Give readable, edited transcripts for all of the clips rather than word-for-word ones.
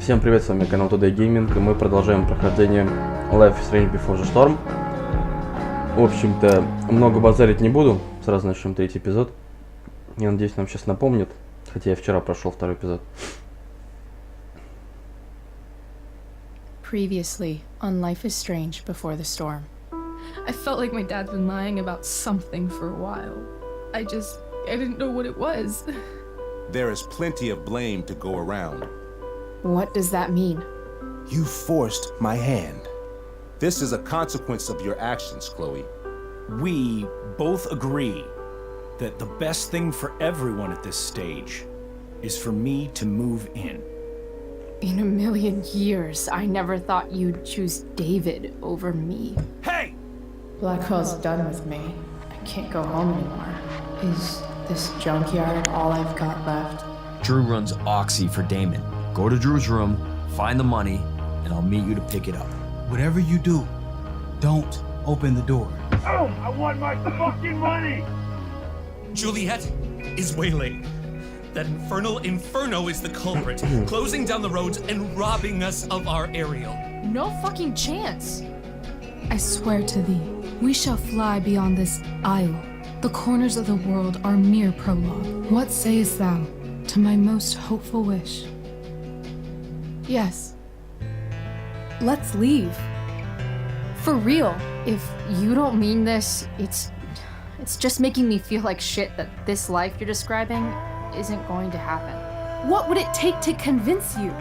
Всем привет, с вами канал Dontnod Entertainment, и мы продолжаем прохождение Life is Strange Before the Storm. В общем-то, много базарить не буду, сразу начнем третий эпизод. Я надеюсь, нам сейчас напомнит, хотя я вчера прошел второй эпизод. Previously on Life is Strange Before the Storm. I felt like my dad's been lying about something for a while. I didn't know what it was. There is plenty of blame to go around. What does that mean? You forced my hand. This is a consequence of your actions, Chloe. We both agree that the best thing for everyone at this stage is for me to move in. In a million years, I never thought you'd choose David over me. Hey! Blackwell's done with me. I can't go home anymore. Is this junkyard all I've got left? Drew runs Oxy for Damon. Go to Drew's room, find the money, and I'll meet you to pick it up. Whatever you do, don't open the door. Oh, I want my fucking money! Juliet is wailing. That infernal inferno is the culprit, closing down the roads and robbing us of our Ariel. No fucking chance. I swear to thee, we shall fly beyond this isle. The corners of the world are mere prologue. What sayest thou to my most hopeful wish? Yes. Let's leave. For real. If you don't mean this, it's just making me feel like shit that this life you're describing isn't going to happen. What would it take to convince you?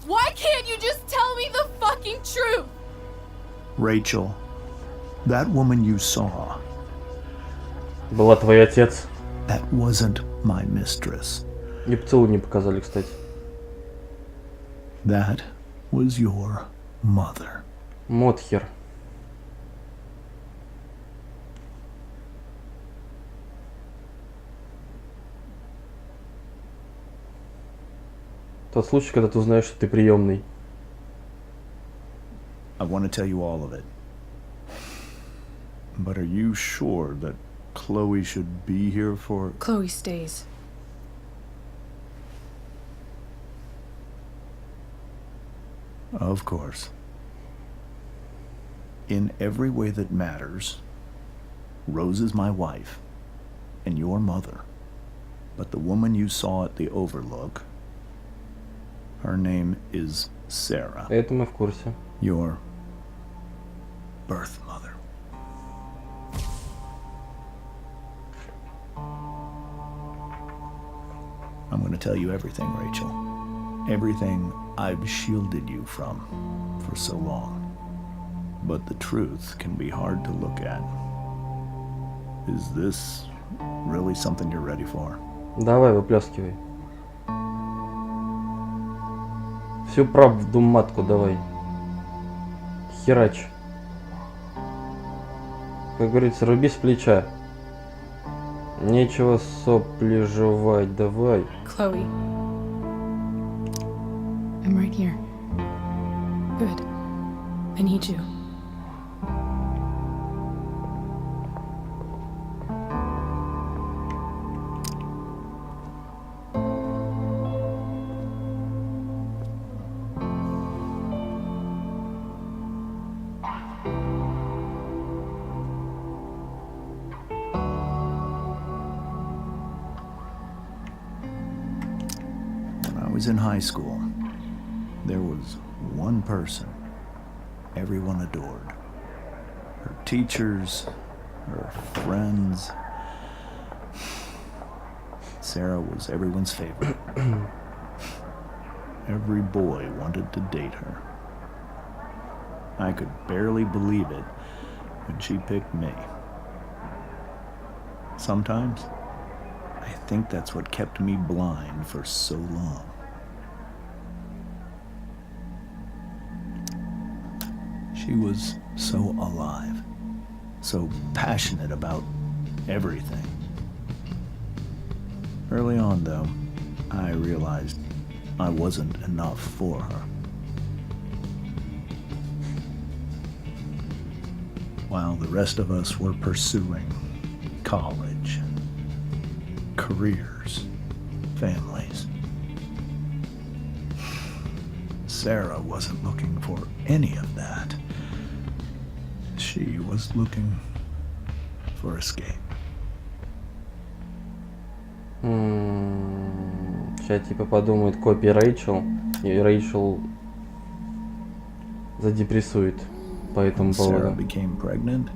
Why can't you just tell me the fucking truth? Rachel, that woman you saw, Была твой отец. that wasn't my mistress. И поцелуй не показали, кстати. That was your mother. Модхер. Тот случай, когда ты узнаешь, что ты приемный. I want to tell you all of it. But are you sure that Chloe should be here for... Chloe stays. Of course. In every way that matters, Rose is my wife and your mother. But the woman you saw at the Overlook, her name is Sarah. Это мы в курсе. Your birth mother. I'm going to tell you everything, Rachel. Everything I've shielded you from for so long. But the truth can be hard to look at. Is this really something you're ready for? Давай, выплескивай. Всю правду матку давай. Херач. Как говорится, руби с плеча. Нечего сопли жевать, давай. Chloe. I'm right here. Good. I need you. When I was in high school, there was one person everyone adored. Her teachers, her friends. Sarah was everyone's favorite. Every boy wanted to date her. I could barely believe it when she picked me. Sometimes, I think that's what kept me blind for so long. She was so alive, so passionate about everything. Early on, though, I realized I wasn't enough for her. While the rest of us were pursuing college, careers, families, Sarah wasn't looking for any of that. She was looking for escape. Сейчас типа подумает копия Рэйчел, и Рэйчел задепрессует по этому Sarah поводу. became pregnant.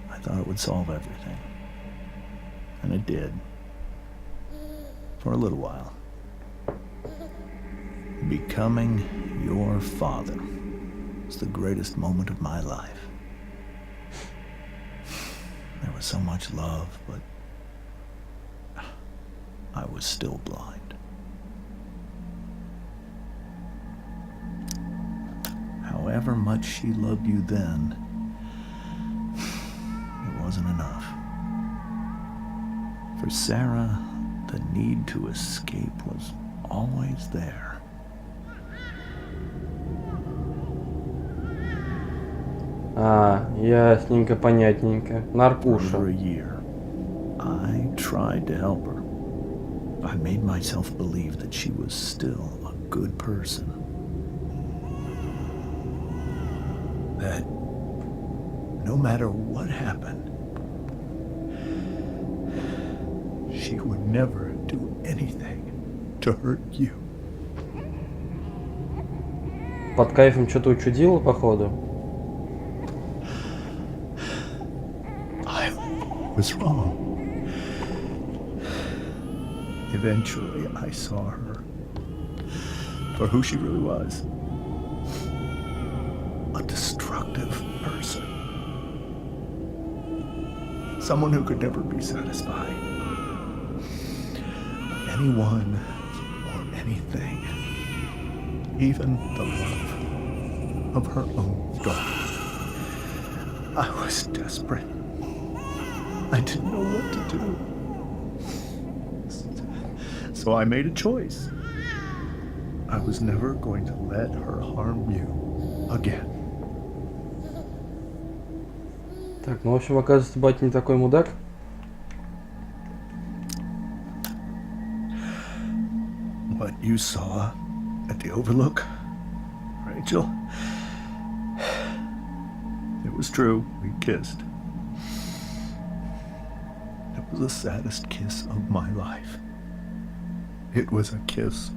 I thought it would solve everything. And it did. For a little while. Becoming your father was the greatest moment of my life. There was so much love, but I was still blind. However much she loved you then, it wasn't enough. For Sarah, the need to escape was always there. Ясненько, понятненько. Наркуша. For a year, I tried to help her. I made myself believe that she was still a good person. That no matter what happened, she would never do anything to hurt you. Под кайфом что-то учудила, походу. I was wrong. Eventually, I saw her for who she really was. A destructive person. Someone who could never be satisfied. Anyone or anything. Even the love of her own daughter. I was desperate. I didn't know what to do. So I made a choice. I was never going to let her harm you again. Так, ну в общем, оказывается, батя не такой мудак. What you saw at the Overlook, Rachel, it was true. We kissed. It was the saddest kiss of my life. It was a kiss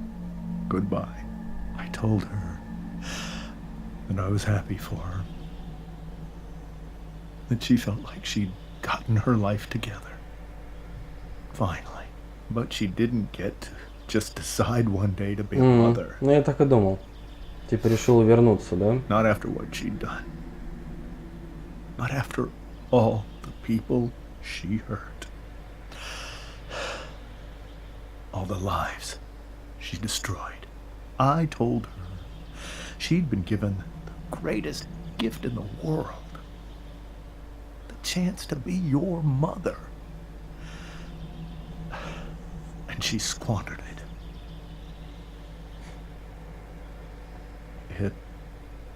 goodbye. I told her that I was happy for her. That she felt like she'd gotten her life together. Finally. But she didn't get to just decide one day to be a mother. Ну я так и думал. Типа решила вернуться, да? Not after what she'd done. Not after all the people she hurt. All the lives she destroyed. I told her she'd been given the greatest gift in the world. The chance to be your mother. And she squandered it. It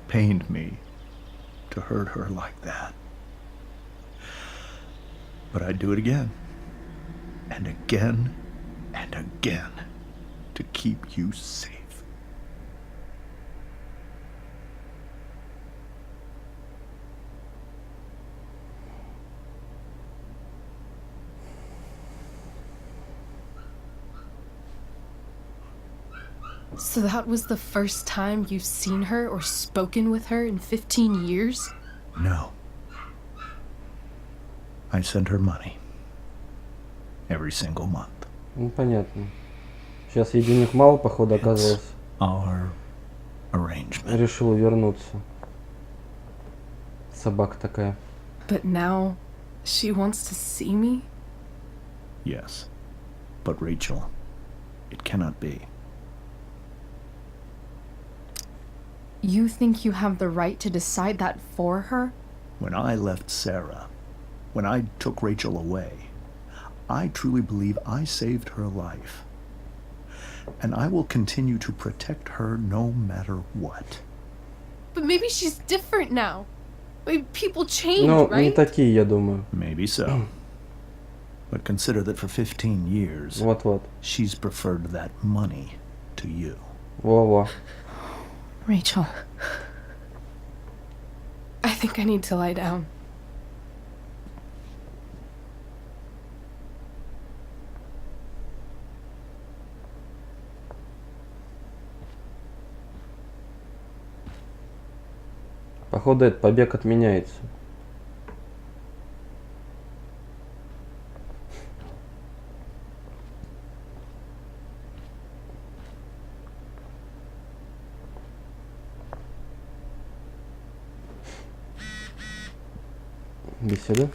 pained me to hurt her like that. But I'd do it again. And again. And again, to keep you safe. So that was the first time you've seen her or spoken with her in 15 years? No. I sent her money. Every single month. Ну понятно. Сейчас ей денег мало, походу, оказалось. Our arrangement. Решила вернуться. Собака такая. But now she wants to see me? Yes. But Rachel, it cannot be. You think you have the right to decide that for her? When I left Sarah, when I took Rachel away, I truly believe I saved her life. And I will continue to protect her no matter what. But maybe she's different now. Maybe people change, Ну, right? не такие, я думаю. Maybe so. But consider that for 15 years, Вот-вот. she's preferred that money to you. Во-во. Rachel. I think I need to lie down. Походу, этот побег отменяется. Беседа.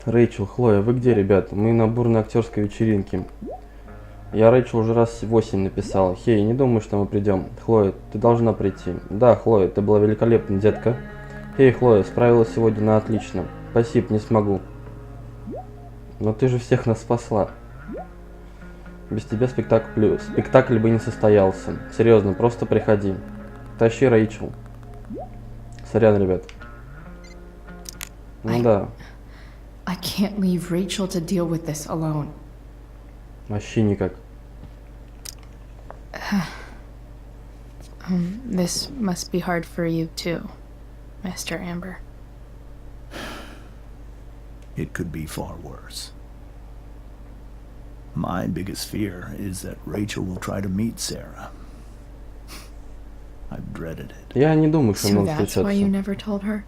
Рэйчел, Хлоя, вы где, ребят? Мы на бурной актерской вечеринке. Я Рэйчел уже раз 8 написал. Хей, не думаю, что мы придем. Хлоя, ты должна прийти. Да, Хлоя, ты была великолепна, детка. Хей, Хлоя, справилась сегодня на отлично. Спасибо, не смогу. Но ты же всех нас спасла. Без тебя спектакль бы не состоялся. Серьезно, просто приходи. Тащи Рэйчел. Сорян, ребят. Ну да. I can't leave Rachel to deal with this alone. Вообще никак. This must be hard for you too, Mr. Amber. It could be far worse. My biggest fear is that Rachel will try to meet Sarah. I've dreaded it. Я не думаю, что So нам that's why you встречаться. never told her?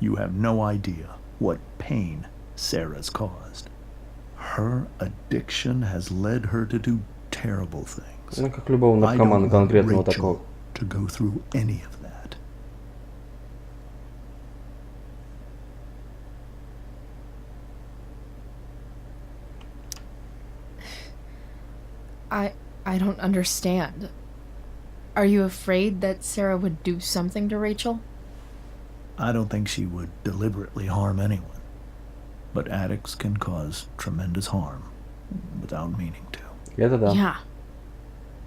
You have no idea what pain Sarah's caused. Her addiction has led her to do terrible things. Ну, как любого I don't наркомана want конкретного такого. Rachel to go through any of that. I don't understand. Are you afraid that Sarah would do something to Rachel? I don't think she would deliberately harm anyone. But addicts can cause tremendous harm without meaning to. Это да. Yeah.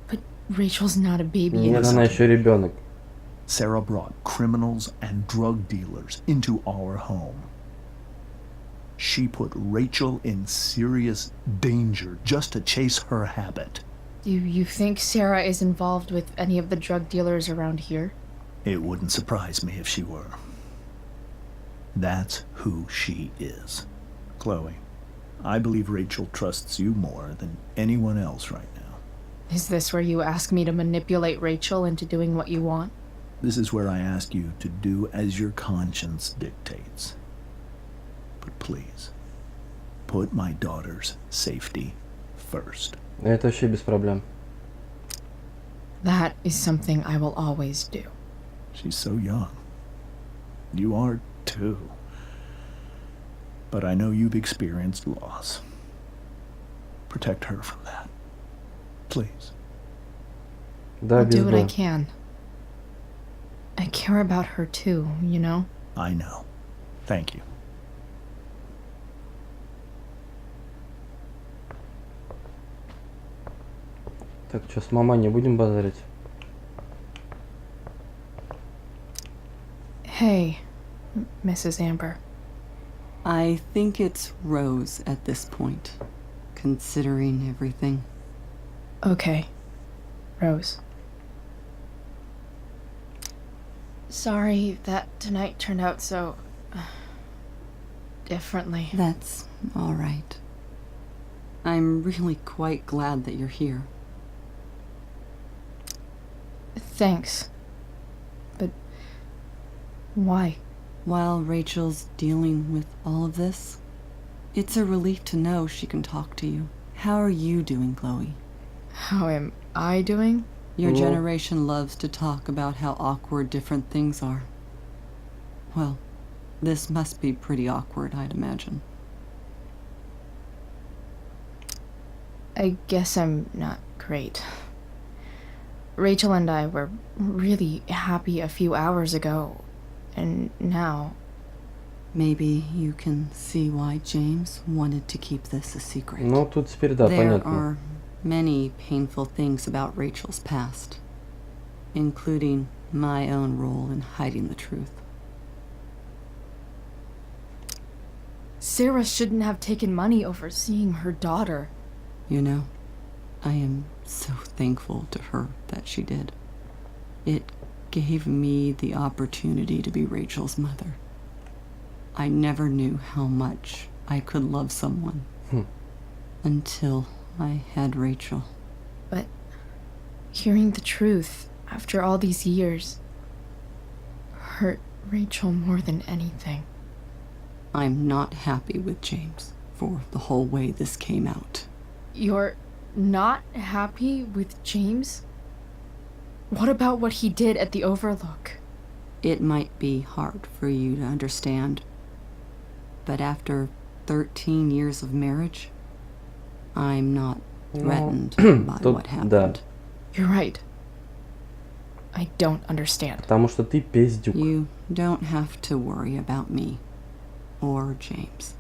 But Rachel's not a baby. Нет, она еще ребенок. Sarah brought criminals and drug dealers into our home. She put Rachel in serious danger just to chase her habit. You think Sarah is involved with any of the drug dealers around here? It wouldn't surprise me if she were. That's who she is. Chloe, I believe Rachel trusts you more than anyone else right now. Is this where you ask me to manipulate Rachel into doing what you want? This is where I ask you to do as your conscience dictates. But please, put my daughter's safety first. Это вообще без проблем. That is something I will always do. She's so young. You are too. But I know you've experienced loss. Protect her from that. Please. Да, I'll без do what I «да». can. I care about her too, you know? I know. Thank you. Так, что, с мамой не будем базарить? Hey, Mrs. Amber. I think it's Rose at this point, considering everything. Okay, Rose. Sorry that tonight turned out so differently. That's all right. I'm really quite glad that you're here. Thanks. But why? While Rachel's dealing with all of this, it's a relief to know she can talk to you. How are you doing, Chloe? How am I doing? Your generation loves to talk about how awkward different things are. Well, this must be pretty awkward, I'd imagine. I guess I'm not great. Rachel and I were really happy a few hours ago, and now... Maybe you can see why James wanted to keep this a secret. Ну, тут теперь да, There понятно. are many painful things about Rachel's past, including my own role in hiding the truth. Sarah shouldn't have taken money over seeing her daughter. You know, I am so thankful to her that she did. It gave me the opportunity to be Rachel's mother. I never knew how much I could love someone until I had Рэйчел. But hearing the truth after all these years hurt Рэйчел more than anything. I'm not happy with James for the whole way this came out. You're not happy with James? What about what he did at the Overlook? It might be hard for you to understand, but after 13 years of marriage, I'm not threatened by what happened. You're right. I don't understand. Потому что ты пиздюк. You don't have to worry about me or James.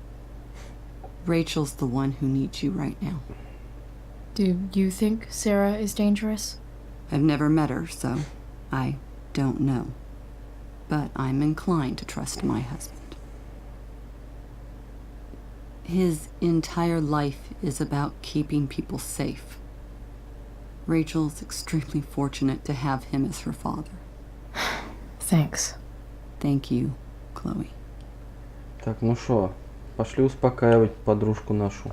Rachel's the one who needs you right now. Do you think Sarah is dangerous? I've never met her, so I don't know. But I'm inclined to trust my husband. His entire life is about keeping people safe. Rachel's extremely fortunate to have him as her father. Thanks. Thank you, Chloe. Так, ну шо, пошли успокаивать подружку нашу.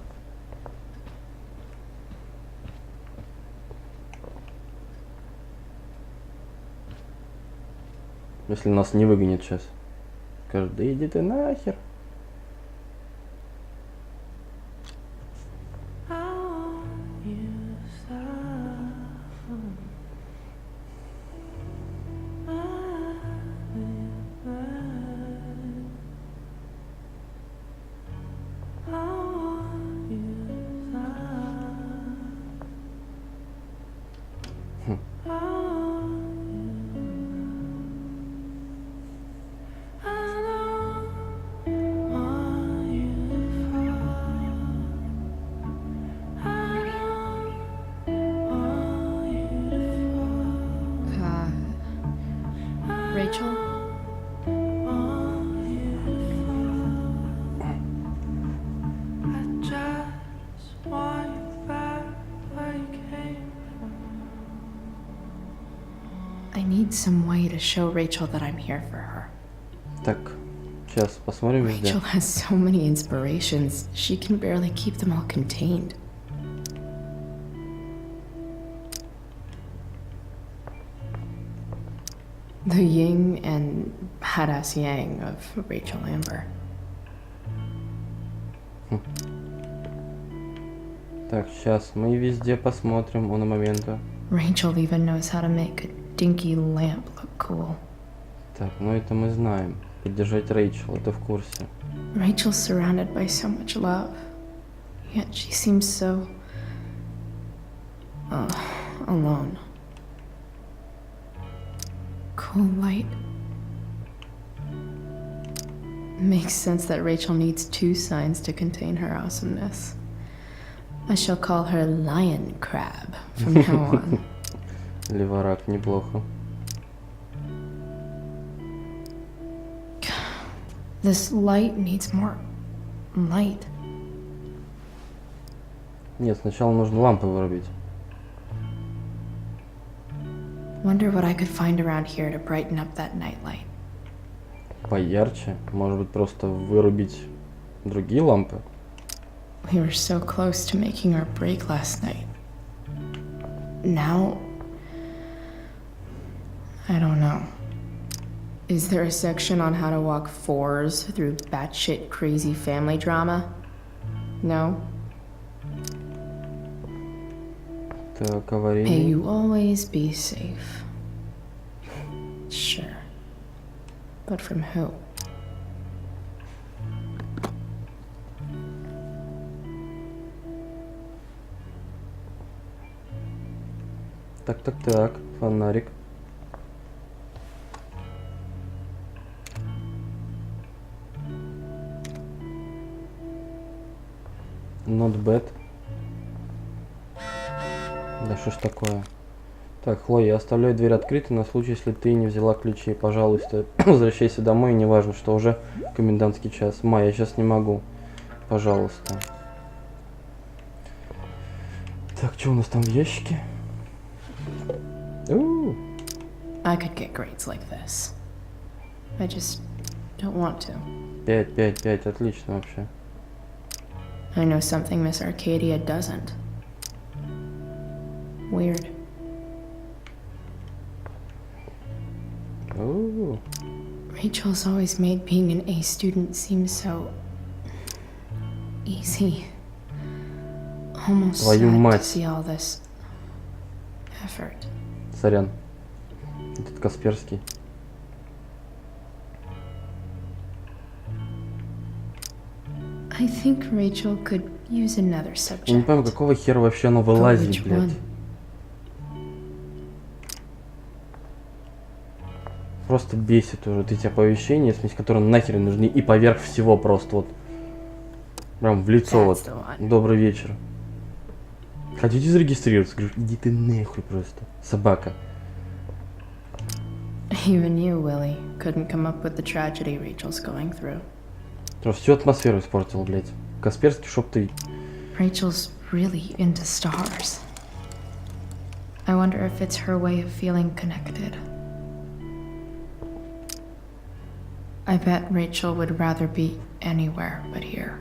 Если нас не выгонит сейчас. Скажет, да иди ты нахер. Рэйчел? I need some way to show Рэйчел that I'm here for her. Так, сейчас посмотрим везде. Рэйчел has so many inspirations, she can barely keep them all contained. The yin and badass yang of Рэйчел Эмбер. Так, сейчас мы везде посмотрим на момента. Рэйчел even knows how to make a dinky lamp look cool. Так, ну это мы знаем. Поддержать Рэйчел, это в курсе. Rachel's surrounded by so much love, yet she seems so alone. Cool light. Makes sense that Рэйчел needs two signs to contain her awesomeness. I shall call her Lion Crab from now on. Леворак, неплохо. This light needs more light. Нет, сначала нужно лампы вырубить. Wonder what I could find around here to brighten up that nightlight. Поярче. Может быть, просто вырубить другие лампы? We were so close to making our break last night. Now, I don't know. Is there a section on how to walk fours through batshit crazy family drama? No? Так, May аварийный. you always be safe. Sure. But from who? Так, фонарик. Not bad. Да что ж такое? Так, Хлоя, я оставляю дверь открытой на случай, если ты не взяла ключи. Пожалуйста, возвращайся домой, неважно, что уже комендантский час. Я сейчас не могу. Пожалуйста. Так, что у нас там в ящике? I could get grades like this. I just don't want to. 5, отлично вообще. I know something Miss Arcadia doesn't. Weird. Rachel's always made being an A student seem so easy. Almost Твою sad мать. to see all this effort. Сорян. Этот Касперский. I think Rachel could use another Я не subject. понимаю, какого хера вообще оно вылазит, блядь. Просто бесит уже вот эти оповещения, в смысле, которые нахер нужны и поверх всего просто вот. Прям в лицо вот. Добрый вечер. Хотите зарегистрироваться? Говорю, иди ты нахуй просто. Собака. Even you, Willie, couldn't come up with the tragedy Rachel's going through. Просто всю атмосферу испортил, блядь. Касперский, чтоб ты... Rachel's really into stars. I wonder if it's her way of feeling connected. I bet Rachel would rather be anywhere but here.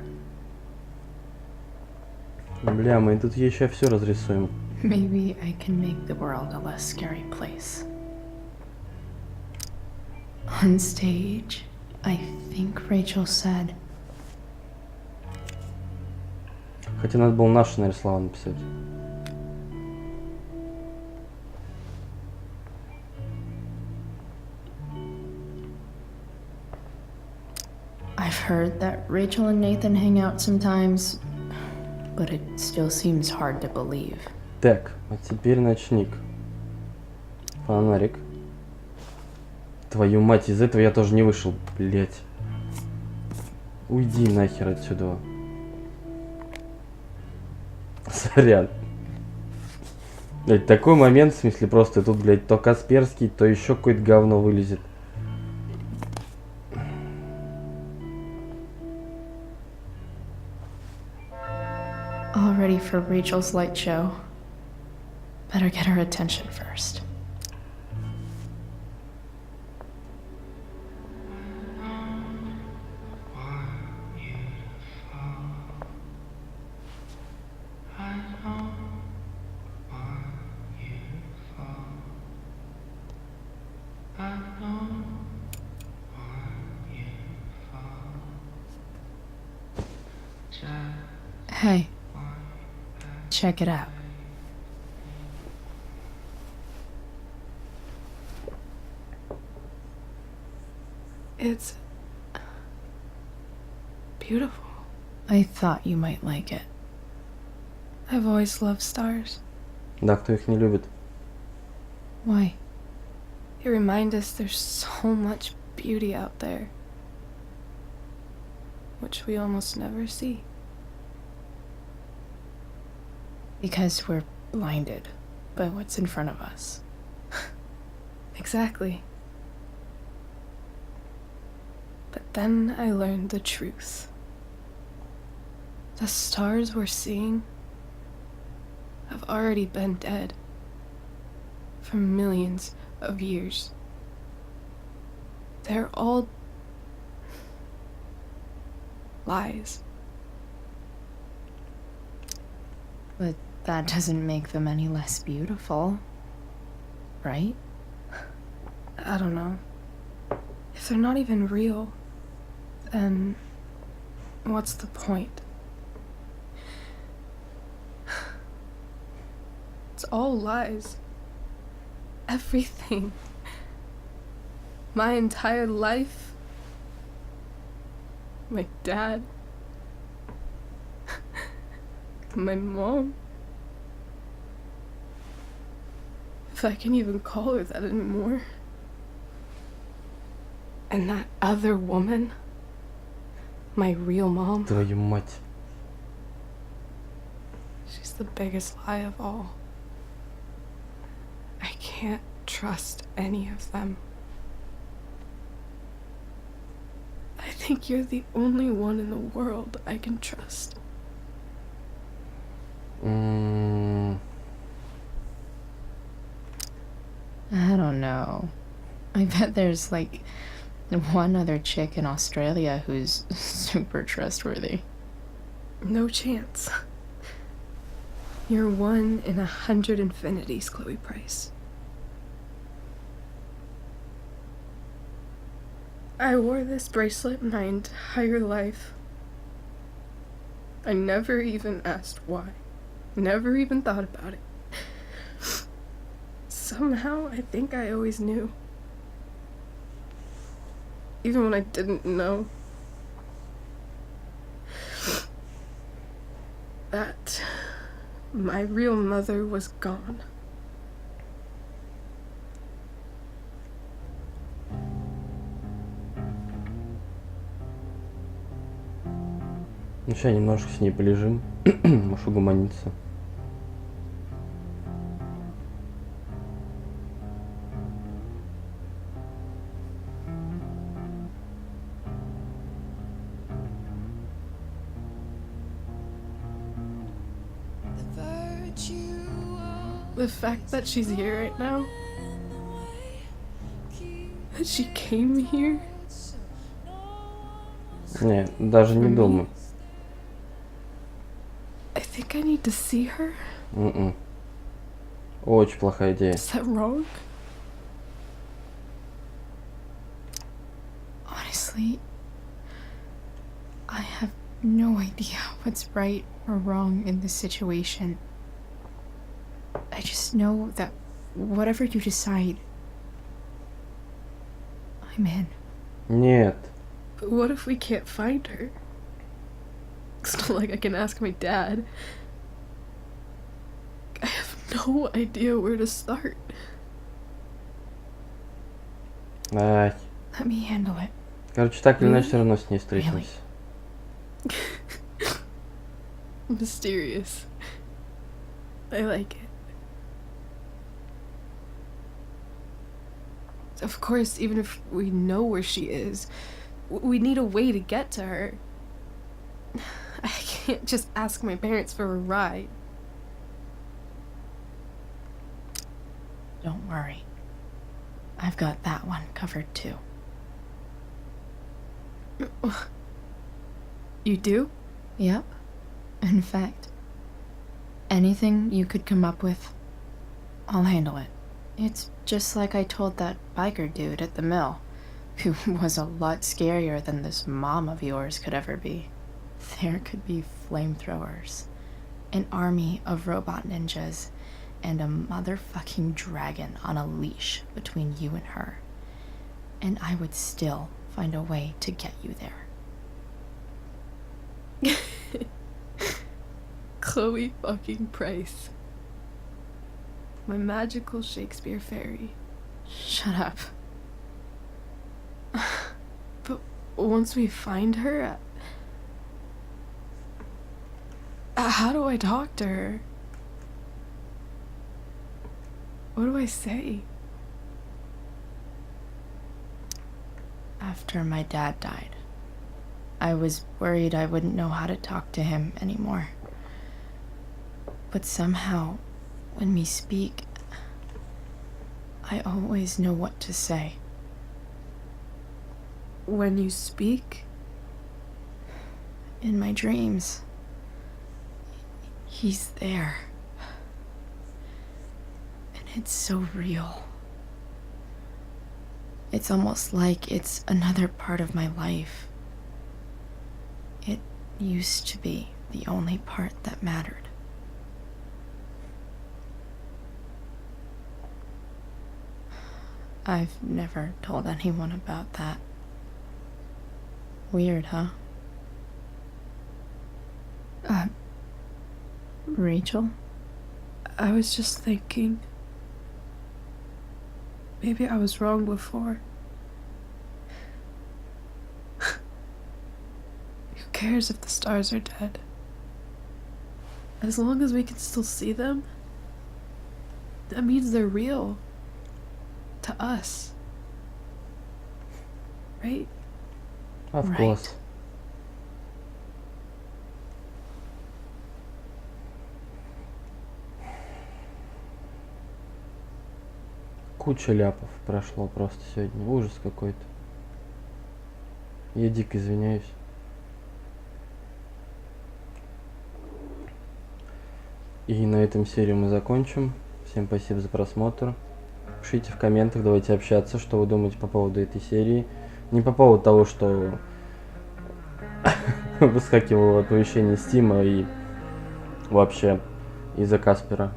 Бля, мы тут еще все разрисуем. Maybe I can make the world a less scary place. On stage, I think Rachel said... Хотя надо было наше нарисовано написать. I've heard that Rachel and Nathan hang out sometimes, but it still seems hard to believe. Так, а теперь ночник. Фонарик. Твою мать, из этого я тоже не вышел, блять. Уйди нахер отсюда. Сорян. Блять, такой момент, в смысле, просто тут, блять, то Касперский, то еще какое-то говно вылезет. All ready for Rachel's light show. Better get her attention first. Hey, check it out. It's beautiful. I thought you might like it. I've always loved stars. Да, кто их не любит? Why? They remind us there's so much beauty out there, which we almost never see. Because we're blinded by what's in front of us. Exactly. But then I learned the truth. The stars we're seeing have already been dead for millions of years. They're all lies. But that doesn't make them any less beautiful, right? I don't know. If they're not even real, then what's the point? It's all lies. Everything. My entire life. My dad. My mom. If I can even call her that anymore. And that other woman, my real mom, Твою мать. she's the biggest lie of all. I can't trust any of them. I think you're the only one in the world I can trust. М, know. I bet there's like one other chick in Australia who's super trustworthy. No chance. You're 1 in 100 infinities, Chloe Praice. I wore this bracelet my entire life. I never even asked why. Never even thought about it. Somehow, I think I always knew. Even when I didn't know. That my real mother was gone. Ну, сейчас немножко с ней полежим. Может, угомониться. The fact that she's here right now, that she came here. Не, даже не думаю. I think I need to see her. Очень плохая идея. Is that wrong? Honestly, I have no idea what's right or wrong in this situation. I just know that whatever you decide, I'm in. Нет. But what if we can't find her? It's not like I can ask my dad. I have no idea where to start. Ай. Let me handle it. Короче, так или иначе, все равно с ней встретимся. Mysterious. I like it. Of course, even if we know where she is, we need a way to get to her. I can't just ask my parents for a ride. Don't worry. I've got that one covered too. You do? Yep. In fact, anything you could come up with, I'll handle it. It's just like I told that biker dude at the mill, who was a lot scarier than this mom of yours could ever be. There could be flamethrowers, an army of robot ninjas, and a motherfucking dragon on a leash between you and her. And I would still find a way to get you there. Chloe fucking Praice. My magical Shakespeare fairy. Shut up. But once we find her, how do I talk to her? What do I say? After my dad died, I was worried I wouldn't know how to talk to him anymore. But somehow, when we speak, I always know what to say. When you speak? In my dreams. He's there. And it's so real. It's almost like it's another part of my life. It used to be the only part that mattered. I've never told anyone about that. Weird, huh? Rachel? I was just thinking. Maybe I was wrong before. Who cares if the stars are dead? As long as we can still see them, that means they're real. To us. Right? Of course. куча ляпов прошло просто сегодня. Ужас какой-то. Я дико извиняюсь. И на этом серию мы закончим. Всем спасибо за просмотр. Пишите в комментах, давайте общаться, что вы думаете по поводу этой серии. Не по поводу того, что выскакивало оповещение Стима и вообще из-за Каспера.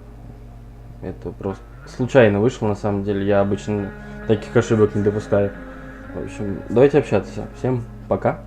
Это просто случайно вышло, на самом деле. Я обычно таких ошибок не допускаю. В общем, давайте общаться. Всем пока.